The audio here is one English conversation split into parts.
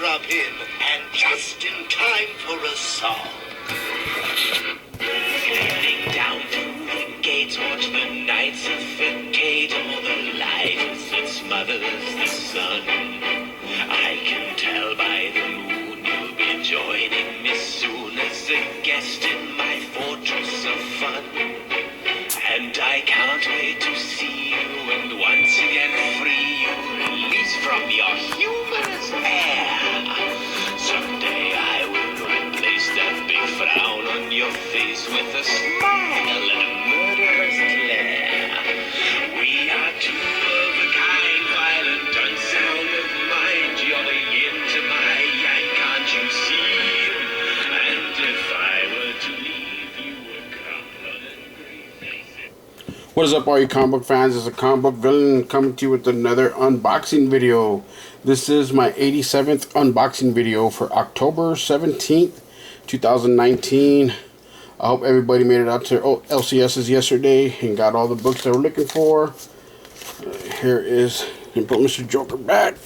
drop in, and just in time for a song. Heading down to the gates, watch the night suffocate all the lights that smothers the sun. I can tell by the moon you'll be joining me soon as a guest in my fortress of fun. And I can't wait to see you and once again free you, release from your humorous hair. Someday I will replace that big frown on your face with a smile and a murderous glare. We are two of a kind, violent, unsound of mind. You're the yin to my yang, can't you see? And if I were to leave you a couple of faces. What is up, all you comic book fans? It's a comic book villain coming to you with another unboxing video. This is my 87th unboxing video for October 17th, 2019. I hope everybody made it out to LCS's yesterday and got all the books they were looking for. Here is, and put Mr. Joker back.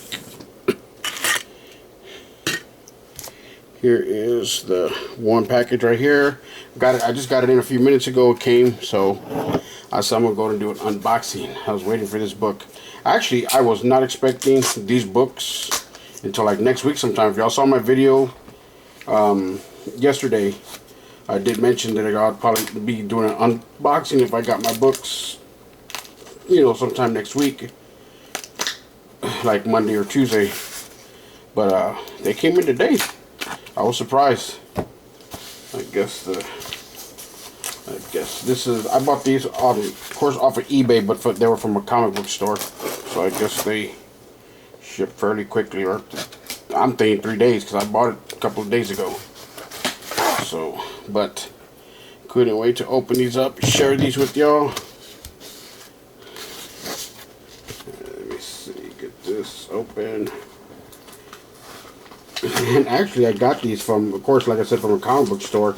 Here is the one package right here. Got it. I just got it in a few minutes ago. It came, so I said I'm gonna go and do an unboxing. I was waiting for this book. Actually, I was not expecting these books until like next week sometime. If y'all saw my video yesterday, I did mention that I'd probably be doing an unboxing if I got my books, you know, sometime next week, like Monday or Tuesday. But they came in today. I was surprised. I guess this is, I bought these of course off of eBay, but they were from a comic book store, so I guess they ship fairly quickly, or I'm thinking 3 days because I bought it a couple of days ago. So, but couldn't wait to open these up, share these with y'all. Let me see, get this open. And actually, I got these from, of course, like I said, from a comic book store,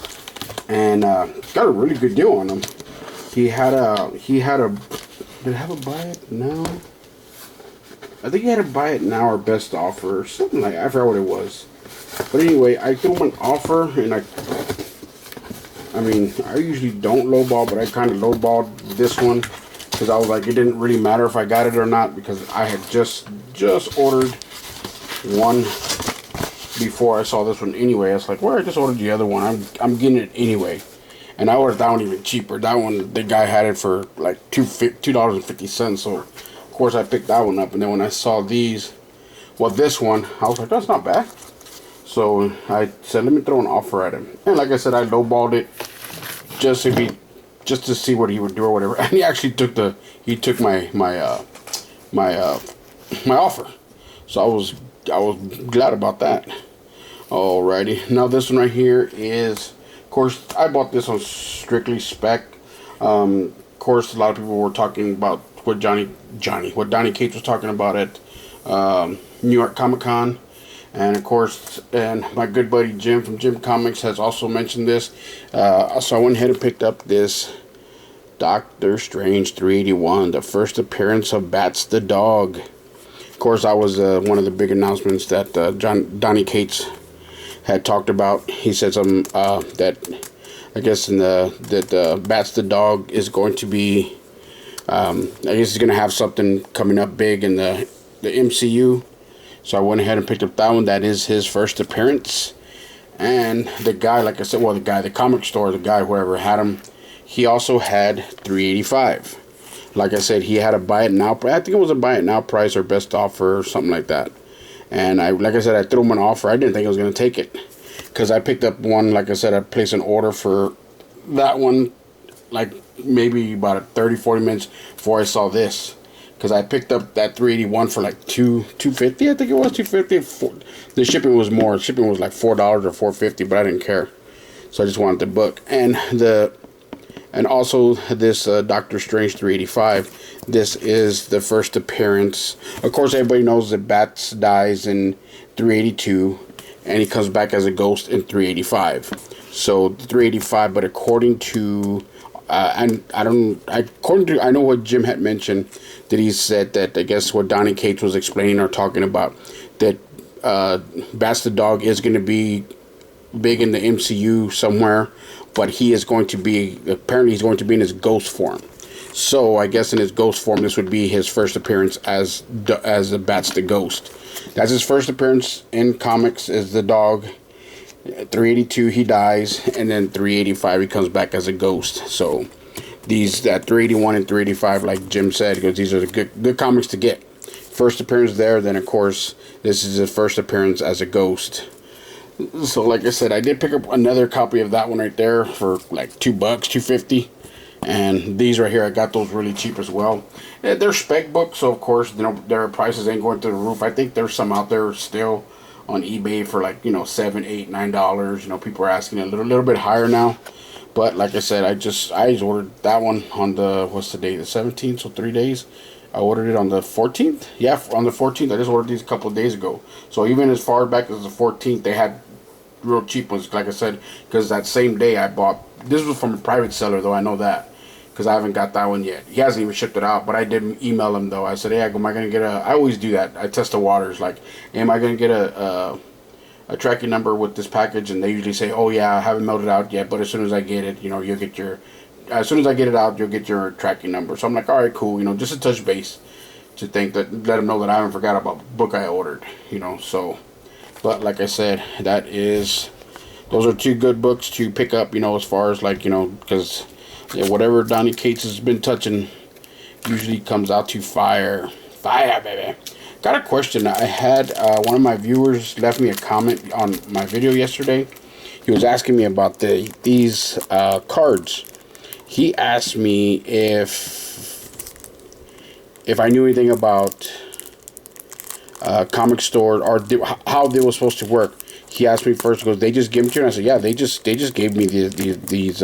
and got a really good deal on them. He had a, did I have a buy it now? I think he had a buy it now or best offer or something like that. I forgot what it was. But anyway, I threw him an offer, and I mean, I usually don't lowball, but I kind of lowballed this one because I was like, it didn't really matter if I got it or not because I had just ordered one before I saw this one anyway. I was like, well, I just ordered the other one. I'm getting it anyway. And I ordered that one even cheaper. That one, the guy had it for like $2.50. So, of course, I picked that one up. And then when I saw these, well, this one, I was like, that's not bad. So I said, let me throw an offer at him. And like I said, I lowballed it just to see what he would do or whatever. And he actually took my offer. So I was glad about that. Alrighty, now this one right here is, of course, I bought this on strictly spec. Of course, a lot of people were talking about what Donny Cates was talking about at New York Comic Con, and of course, and my good buddy Jim from Jim Comics has also mentioned this. So I went ahead and picked up this Doctor Strange 381, the first appearance of Bats the dog. Of course, that was one of the big announcements that Donny Cates had talked about. He said something that I guess that Bats the dog is going to be, I guess he's going to have something coming up big in the MCU. So I went ahead and picked up that one. That is his first appearance. And the guy, like I said, well, the comic store, the guy, whoever had him, he also had 385. Like I said, he had a buy it now. I think it was a buy it now price or best offer or something like that. And like I said, I threw him an offer. I didn't think I was going to take it because I picked up one. Like I said, I placed an order for that one, like maybe about 30-40 minutes before I saw this. Because I picked up that 381 for like $250. I think it was $250. The shipping was more. Shipping was like $4 or $4.50, but I didn't care. So I just wanted the book. And also this Doctor Strange 385. This is the first appearance. Of course, everybody knows that Bats dies in 382, and he comes back as a ghost in 385. So 385, but according to I know what Jim had mentioned, that he said that, I guess what Donny Cates was explaining or talking about, that Bats the dog is going to be big in the MCU somewhere, but he is going to be, apparently he's going to be in his ghost form. So I guess in his ghost form, this would be his first appearance as the Bats the Ghost. That's his first appearance in comics as the dog. 382 he dies, and then 385 he comes back as a ghost. So these, that 381 and 385, like Jim said, because these are the good comics to get. First appearance there, then of course this is his first appearance as a ghost. So like I said, I did pick up another copy of that one right there for like $2, $2.50. And these right here, I got those really cheap as well. They're spec books, so of course, you know, their prices ain't going to the roof. I think there's some out there still on eBay for like, you know, $7, $8, $9. You know, people are asking a little bit higher now. But like I said, I just ordered that one on the, what's the date? The 17th, so 3 days. I ordered it on the 14th. Yeah, on the 14th. I just ordered these a couple of days ago. So even as far back as the 14th, they had real cheap ones, like I said, because that same day I bought, this was from a private seller though, I know that, because I haven't got that one yet. He hasn't even shipped it out, but I did email him though. I said, hey, am I going to get I always do that. I test the waters, like, am I going to get a tracking number with this package? And they usually say, oh yeah, I haven't mailed it out yet, but as soon as I get it, you know, you'll get your, as soon as I get it out, you'll get your tracking number. So I'm like, all right, cool, you know, just a touch base to think that, let them know that I haven't forgot about the book I ordered, you know. So, but like I said, those are two good books to pick up, you know, as far as like, you know, because yeah, whatever Donny Cates has been touching usually comes out to fire. Fire, baby. Got a question. I had one of my viewers left me a comment on my video yesterday. He was asking me about these cards. He asked me if I knew anything about comic store or how they were supposed to work. He asked me first, goes, they just give them to you? And I said, yeah, they just gave me these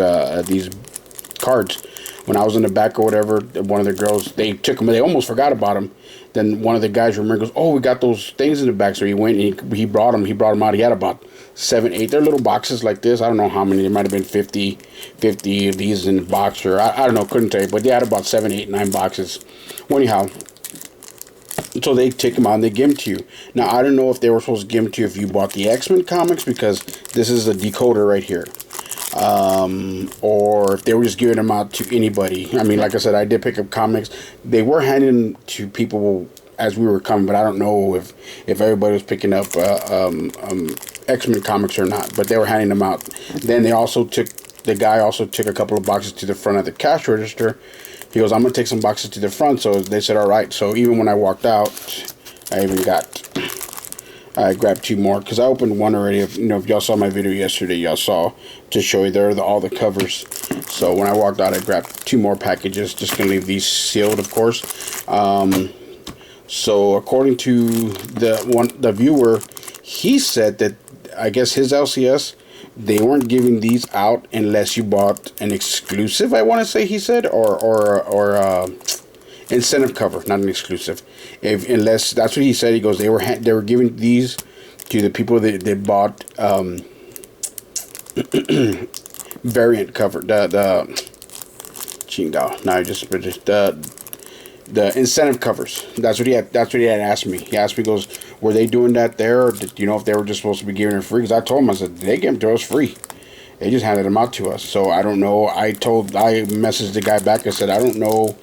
cards. When I was in the back or whatever, one of the girls, they took them, they almost forgot about them. Then one of the guys remembered, goes, oh, we got those things in the back. So he went and he brought them out. He had about 7, 8. They're little boxes like this. I don't know how many. There might have been 50 of these in the box, or I don't know, couldn't tell you. But they had about 7, 8, 9 boxes. Well, anyhow, so they take them out and they give them to you. Now, I don't know if they were supposed to give them to you if you bought the X-Men comics, because this is a decoder right here. Or if they were just giving them out to anybody. I mean, like I said, I did pick up comics. They were handing them to people as we were coming, but I don't know if everybody was picking up X-Men comics or not. But they were handing them out. Then the guy also took a couple of boxes to the front of the cash register. He goes, I'm going to take some boxes to the front. So they said, all right. So even when I walked out, I grabbed 2 more, because I opened one already. If y'all saw my video yesterday, y'all saw, to show you there are all the covers. So when I walked out, I grabbed 2 more packages. Just gonna leave these sealed, of course. So according to the viewer, he said that I guess his LCS, they weren't giving these out unless you bought an exclusive. I want to say he said, or incentive cover, not an exclusive. Unless that's what he said. He goes, they were giving these to the people that bought variant cover, the incentive covers. That's what he had asked me. He asked me, goes, were they doing that there, or did you know if they were just supposed to be giving it free? Because I told him, I said, they gave them to us free. They just handed them out to us. So I don't know. I messaged the guy back. I said, I don't know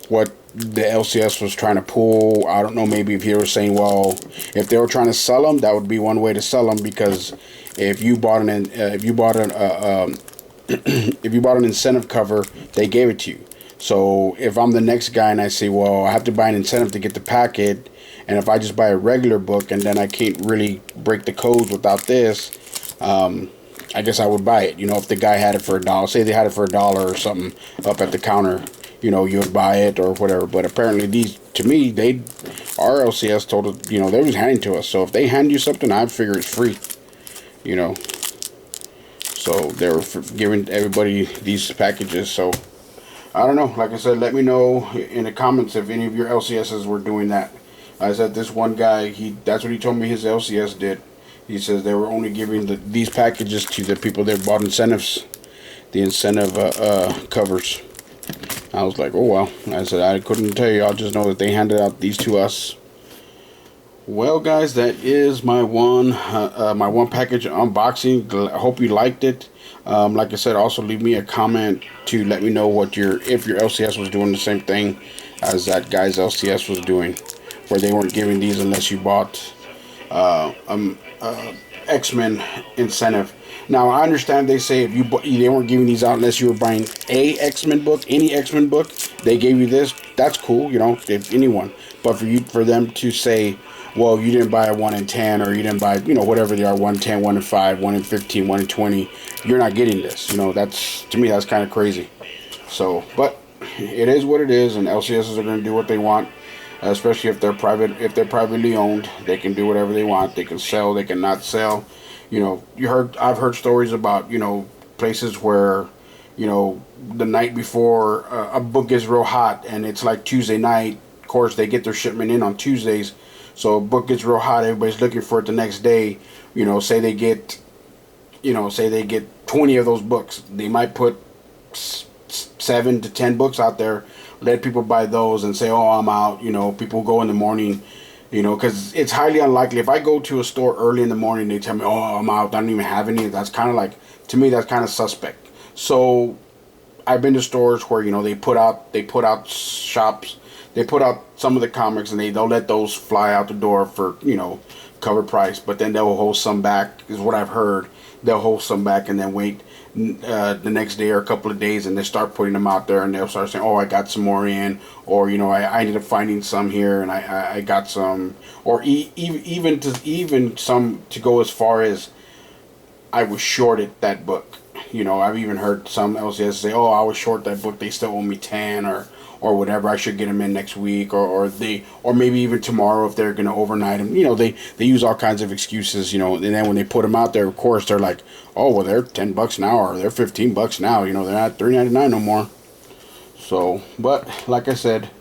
what the LCS was trying to pull. I don't know, maybe if he was saying, well, if they were trying to sell them, that would be one way to sell them, because if you bought an incentive cover, they gave it to you. So if I'm the next guy and I say, well, I have to buy an incentive to get the packet, and if I just buy a regular book and then I can't really break the codes without this, I guess I would buy it. If the guy had it for $1, say they had it for $1 or something up at the counter, you would buy it or whatever. But apparently these, to me, our LCS told us, they was handing to us. So if they hand you something, I figure it's free, So they were giving everybody these packages. So I don't know. Like I said, let me know in the comments if any of your LCSs were doing that. I said this one guy, that's what he told me his LCS did. He says they were only giving these packages to the people that bought incentives, the incentive covers. I was like, oh well. I said, I couldn't tell you. I just know that they handed out these to us. Well, guys, that is my one package unboxing. I hope you liked it. Like I said, also leave me a comment to let me know what your if your LCS was doing the same thing as that guy's LCS was doing, where they weren't giving these unless you bought X-Men incentive. Now I understand they say if they weren't giving these out unless you were buying a X-Men book, any X-Men book. They gave you this. That's cool, if anyone. But for them to say, well, you didn't buy a 1 in 10, or you didn't buy, whatever they are, 1 in 10, 1 in 5, 1 in 15, 1 in 20, you're not getting this. That's, to me, that's kind of crazy. So, but it is what it is, and LCSs are going to do what they want, especially if they're privately owned. They can do whatever they want. They can sell, they can not sell. I've heard stories about, places where, the night before a book gets real hot and it's like Tuesday night. Of course, they get their shipment in on Tuesdays, so a book gets real hot. Everybody's looking for it the next day. Say they get, 20 of those books. They might put 7 to 10 books out there, let people buy those and say, oh, I'm out. People go in the morning, because it's highly unlikely. If I go to a store early in the morning, they tell me, oh, I'm out, I don't even have any. That's kind of like, to me, that's kind of suspect. So I've been to stores where, they put out shops, they put out some of the comics, and they'll let those fly out the door for, cover price, but then they'll hold some back, is what I've heard. They'll hold some back and then wait the next day or a couple of days, and they start putting them out there, and they'll start saying, oh, I got some more in, or I ended up finding some here, and I got some, or even some to go as far as I was shorted that book. I've even heard some LCS say, oh, I was short that book, they still owe me 10, or whatever, I should get them in next week, or maybe even tomorrow if they're going to overnight them. They use all kinds of excuses, and then when they put them out there, of course, they're like, oh, well, they're $10 now, or they're $15 now, they're not $3.99 no more. So, but like I said,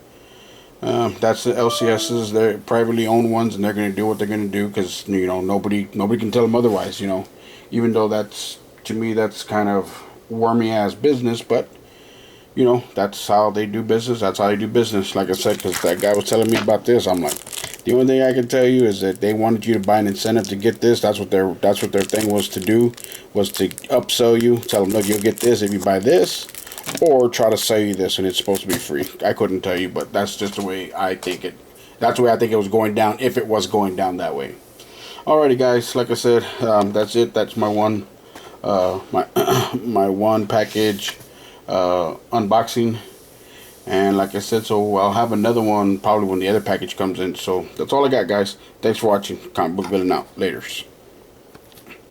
that's the LCSs. They're privately owned ones, and they're going to do what they're going to do, because nobody can tell them otherwise. Even though to me that's kind of wormy ass business, but that's how they do business. That's how they do business. Like I said, because that guy was telling me about this, I'm like, the only thing I can tell you is that they wanted you to buy an incentive to get this. That's what their thing was to do, was to upsell you. Tell them, look, you'll get this if you buy this, or try to sell you this, and it's supposed to be free. I couldn't tell you, but that's just the way I think it. That's the way I think it was going down, if it was going down that way. Alrighty, guys. Like I said, that's it. That's my one, my one package unboxing. And like I said, so I'll have another one probably when the other package comes in. So that's all I got, guys. Thanks for watching. Comic Book Villain out. Laters.